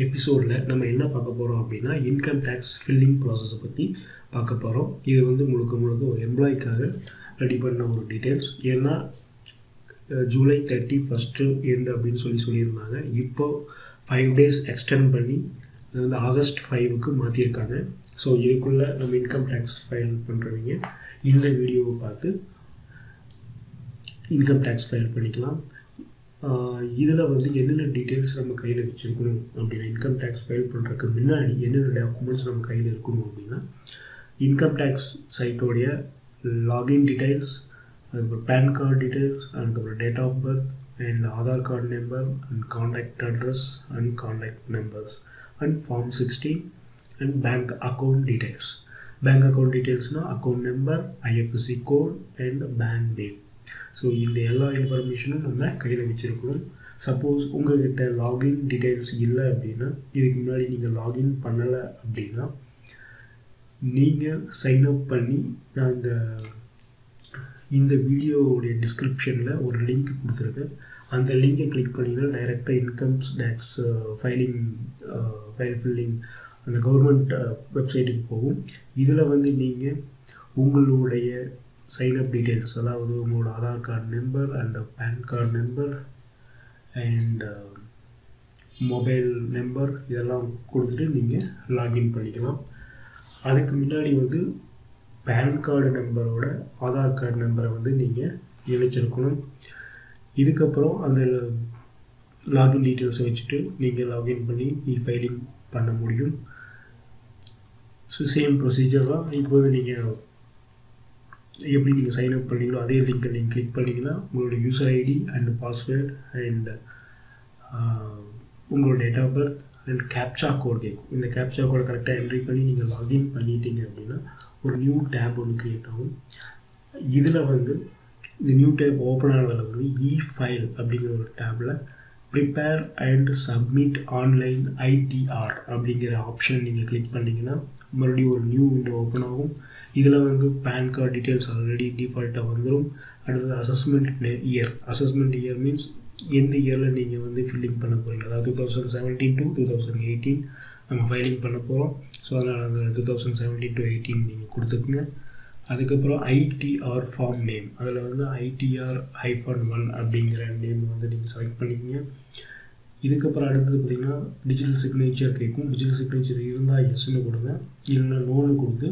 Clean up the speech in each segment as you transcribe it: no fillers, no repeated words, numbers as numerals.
எபிசோடில் நம்ம என்ன பார்க்க போகிறோம் அப்படின்னா இன்கம் டேக்ஸ் ஃபில்லிங் ப்ராசஸை பற்றி பார்க்க போகிறோம். இது வந்து முழுக்க ஒரு எம்ப்ளாய்க்காக ரெடி பண்ண ஒரு டீட்டெயில்ஸ். ஏன்னா ஜூலை 31 எண்டு அப்படின்னு சொல்லியிருந்தாங்க. இப்போது 5 days எக்ஸ்டெண்ட் பண்ணி அது வந்து ஆகஸ்ட் 5க்கு மாற்றிருக்காங்க. ஸோ இதுக்குள்ளே நம்ம இன்கம் டேக்ஸ் ஃபைல் பண்ணுறவங்க இந்த வீடியோவை பார்த்து இன்கம் டேக்ஸ் ஃபைல் பண்ணிக்கலாம். இதில் வந்து என்னென்ன டீட்டெயில்ஸ் நம்ம கையில் வச்சுருக்கணும் அப்படின்னா, இன்கம் டேக்ஸ் ஃபைல் பண்ணுறதுக்கு முன்னாடி என்னென்ன டாக்குமெண்ட்ஸ் நம்ம கையில் இருக்கணும் அப்படின்னா, இன்கம் டேக்ஸ் சைட்டோடைய லாகின் டீட்டெயில்ஸ், அதுக்கப்புறம் பேன் கார்டு டீட்டெயில்ஸ், அதுக்கப்புறம் date of birth and Aadhaar card number and contact address and contact numbers and form 16 and bank account details. Bank account டீட்டெயில்ஸ்னால் account number, IFSC code and bank name. So இந்த எல்லா இன்ஃபர்மேஷனும் நம்ம கையில் வச்சுருக்கணும். Suppose உங்கள்கிட்ட login details இல்லை அப்படின்னா, இதுக்கு முன்னாடி நீங்கள் லாகின் பண்ணலை அப்படின்னா, நீங்கள் சைன்அப் பண்ணி நான் இந்த வீடியோவுடைய டிஸ்கிரிப்ஷனில் ஒரு லிங்க் கொடுத்துருக்கேன். அந்த லிங்கை கிளிக் பண்ணிங்கன்னா டைரெக்டாக இன்கம் டேக்ஸ் ஃபைல் ஃபில்லிங் அந்த கவர்மெண்ட் வெப்சைட்டுக்கு போகும். இதில் வந்து நீங்கள் உங்களுடைய சைன்அப் டீட்டெயில்ஸ், அதாவது உங்களோட Aadhaar card number and PAN card number and mobile number இதெல்லாம் கொடுத்துட்டு நீங்கள் லாகின் பண்ணிக்கலாம். அதுக்கு முன்னாடி வந்து பேன் கார்டு நம்பரோட ஆதார் கார்டு நம்பரை வந்து நீங்கள் இணைச்சிருக்கணும். இதுக்கப்புறம் அந்த லாகின் டீட்டெயில்ஸை வச்சுட்டு நீங்கள் லாகின் பண்ணி ஃபைலிங் பண்ண முடியும். ஸோ சேம் ப்ரொசீஜர் தான். இப்போ வந்து நீங்கள் எப்படி நீங்கள் சைன்அப் பண்ணீங்களோ அதே லிங்கை நீங்கள் கிளிக் பண்ணிங்கன்னா உங்களோட user ID and password and உங்களோட date of birth and captcha code கேட்கும். இந்த கேப்சா கோடை கரெக்டாக என்ட்ரி பண்ணி நீங்கள் லாகின் பண்ணிட்டீங்க அப்படின்னா ஒரு நியூ டேப் ஒன்று க்ரியேட் ஆகும். இதில் வந்து இந்த நியூ டேப் ஓப்பன் ஆனதில் வந்து ஃபைல் அப்படிங்கிற ஒரு டேப்பில் prepare and submit online ITR அப்படிங்கிற ஆப்ஷன் நீங்கள் கிளிக் பண்ணிங்கன்னா மறுபடியும் ஒரு நியூ விண்டோ ஓப்பன் ஆகும். இதில் வந்து பேன் கார்டு டீட்டெயில்ஸ் ஆல்ரெடி டிஃபால்ட்டாக வந்துடும். அடுத்தது அசஸ்மெண்ட் இயர் மீன்ஸ் எந்த இயரில் நீங்கள் வந்து ஃபில்லிங் பண்ண போகிறீங்க, அதாவது 2017 to 2018 நம்ம ஃபைலிங் பண்ண போகிறோம். ஸோ அதனால் அந்த 2017 to 18 நீங்கள் கொடுத்துக்குங்க. அதுக்கப்புறம் ITR ஃபார்ம் நேம், அதில் வந்து ITR-1 அப்படிங்கிற நேம் வந்து நீங்கள் செலக்ட் பண்ணிக்கோங்க. இதுக்கப்புறம் அடுத்தது பார்த்திங்கன்னா டிஜிட்டல் சிக்னேச்சர் கேட்கும். டிஜிட்டல் சிக்னேச்சர் இருந்தால் எஸ்ன்னு கொடுங்க, இல்லைன்னா நோன்னு கொடுத்து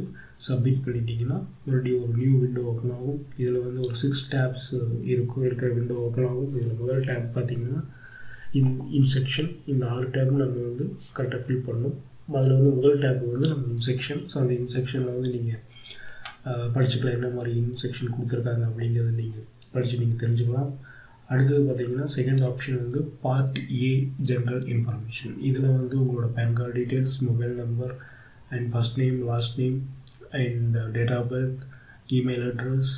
சப்மிட் பண்ணிட்டீங்கன்னா மறுபடியும் ஒரு நியூ விண்டோ ஓப்பன் ஆகும். இதில் வந்து ஒரு 6 டேப்ஸ் இருக்கிற விண்டோ ஓப்பன் ஆகும். இதில் முதல் டேப் பார்த்திங்கன்னா இன்செக்ஷன். இந்த 6 டேப் நம்ம வந்து கரெக்டாக ஃபில் பண்ணணும். அதில் வந்து முதல் டேப் வந்து நம்ம இன்செக்ஷன். ஸோ அந்த இன்செக்ஷனில் வந்து நீங்கள் படிச்சுக்கலாம், என்ன மாதிரி இன்செக்ஷன் கொடுத்துருக்காங்க அப்படிங்கிறத நீங்கள் படித்து நீங்கள் தெரிஞ்சுக்கலாம். அடுத்தது பார்த்திங்கன்னா செகண்ட் ஆப்ஷன் வந்து பார்ட் A ஜென்ரல் இன்ஃபர்மேஷன். இதில் வந்து உங்களோட PAN card details, mobile number and first name, last name and date of birth, email address.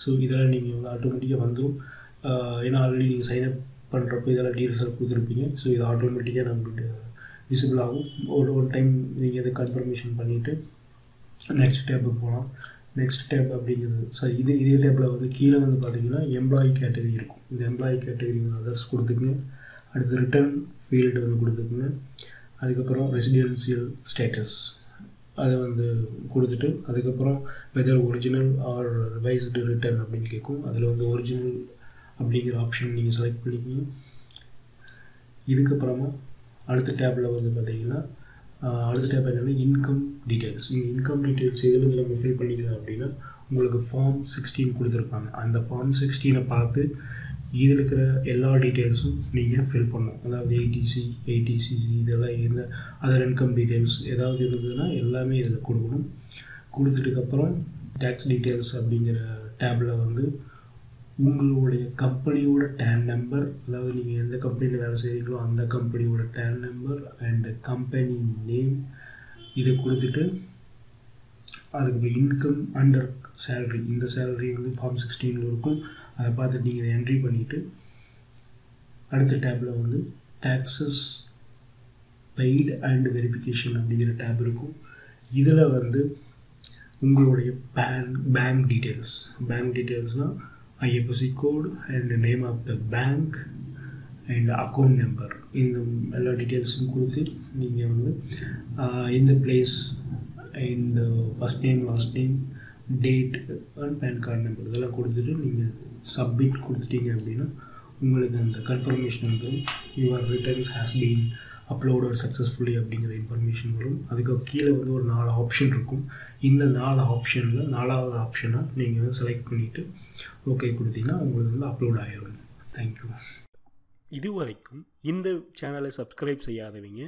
So இதெல்லாம் நீங்கள் வந்து ஆட்டோமேட்டிக்காக வந்துடும். ஏன்னா ஆல்ரெடி நீங்கள் சைன்அப் பண்ணுறப்போ இதெல்லாம் டீட்டெயில்ஸாக கொடுத்துருப்பீங்க. ஸோ இது ஆட்டோமேட்டிக்காக நம்மளுக்கு விசிபிள் ஆகும். ஒரு டைம் நீங்கள் இதை கன்ஃபர்மேஷன் பண்ணிவிட்டு நெக்ஸ்ட் டேப்புக்கு போகலாம். நெக்ஸ்ட் டேப் அப்படிங்கிறது இதே டேப்பில் வந்து கீழே வந்து பார்த்திங்கன்னா எம்ப்ளாயி கேட்டகரி இருக்கும். இந்த எம்ப்ளாயி கேட்டகரி வந்து அதர்ஸ் கொடுத்துக்குங்க. அடுத்து ரிட்டர்ன் ஃபீல்டு வந்து கொடுத்துக்குங்க. அதுக்கப்புறம் ரெசிடென்சியல் ஸ்டேட்டஸ் அதை வந்து கொடுத்துட்டு அதுக்கப்புறம் whether original or revised return அப்படின்னு கேட்கும். அதில் வந்து ஒரிஜினல் அப்படிங்கிற ஆப்ஷன் நீங்கள் செலக்ட் பண்ணிக்கிங்க. இதுக்கப்புறமா அடுத்த டேப்பில் வந்து பார்த்திங்கன்னா அடுத்த டேப் என்னென்னா இன்கம் டீட்டெயில்ஸ். இந்த இன்கம் டீட்டெயில்ஸ் எதுலேருந்து நம்ம ஃபில் பண்ணிக்கலாம் அப்படின்னா, உங்களுக்கு ஃபார்ம் 16 கொடுத்துருப்பாங்க. அந்த ஃபார்ம் 16 பார்த்து இதில் இருக்கிற எல்லா டீட்டெயில்ஸும் நீங்கள் ஃபில் பண்ணணும். அதாவது ATC இதெல்லாம் எந்த அதர் இன்கம் டீட்டெயில்ஸ் ஏதாவது இருந்ததுன்னா எல்லாமே இதில் கொடுக்கணும். கொடுத்துட்டுக்கப்புறம் டேக்ஸ் டீட்டெயில்ஸ் அப்படிங்கிற டேப்பில் வந்து உங்களுடைய கம்பெனியோட டேன் நம்பர், அதாவது நீங்கள் எந்த கம்பெனியில் வேலை செய்கிறீங்களோ அந்த கம்பெனியோட TAN number and company name இதை கொடுத்துட்டு அதுக்கு இன்கம் அண்டர் சேலரி, இந்த சேலரி வந்து ஃபார்ம் 16 இருக்கும். அதை பார்த்துட்டு நீங்கள் இதை என்ட்ரி பண்ணிவிட்டு அடுத்த டேப்பில் வந்து டேக்ஸஸ் பெய்டு அண்ட் வெரிஃபிகேஷன் அப்படிங்கிற டேப் இருக்கும். இதில் வந்து உங்களுடைய பேங்க் டீட்டெயில்ஸ்னால் IFSC code and the name of the bank and account number இந்த எல்லா டீட்டெயில்ஸும் கொடுத்து நீங்கள் வந்து இந்த place and first name last name date and PAN card number இதெல்லாம் கொடுத்துட்டு நீங்கள் சப்மிட் கொடுத்துட்டீங்க அப்படின்னா உங்களுக்கு அந்த கன்ஃபர்மேஷன் வந்து your returns has been uploaded successfully அப்படிங்கிற இன்ஃபர்மேஷன் வரும். அதுக்கு கீழே வந்து ஒரு 4 ஆப்ஷன் இருக்கும். இந்த 4 ஆப்ஷனில் 4வது ஆப்ஷனாக நீங்கள் வந்து செலக்ட் பண்ணிவிட்டு ஓகே கொடுத்தீங்கன்னா உங்களுக்கு வந்து அப்லோட் ஆகிடும். தேங்க்யூ. இதுவரைக்கும் இந்த சேனலை சப்ஸ்கிரைப் செய்யாதவங்க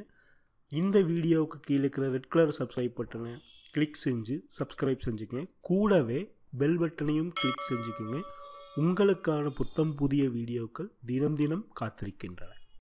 இந்த வீடியோவுக்கு கீழே இருக்கிற ரெட் கலர் சப்ஸ்கிரைப் பட்டனை கிளிக் செஞ்சு சப்ஸ்கிரைப் செஞ்சுக்கங்க. கூடவே பெல் பட்டனையும் கிளிக் செஞ்சுக்கோங்க. உங்களுக்கான புத்தம் புதிய வீடியோக்கள் தினம் தினம் காத்திருக்கின்றன.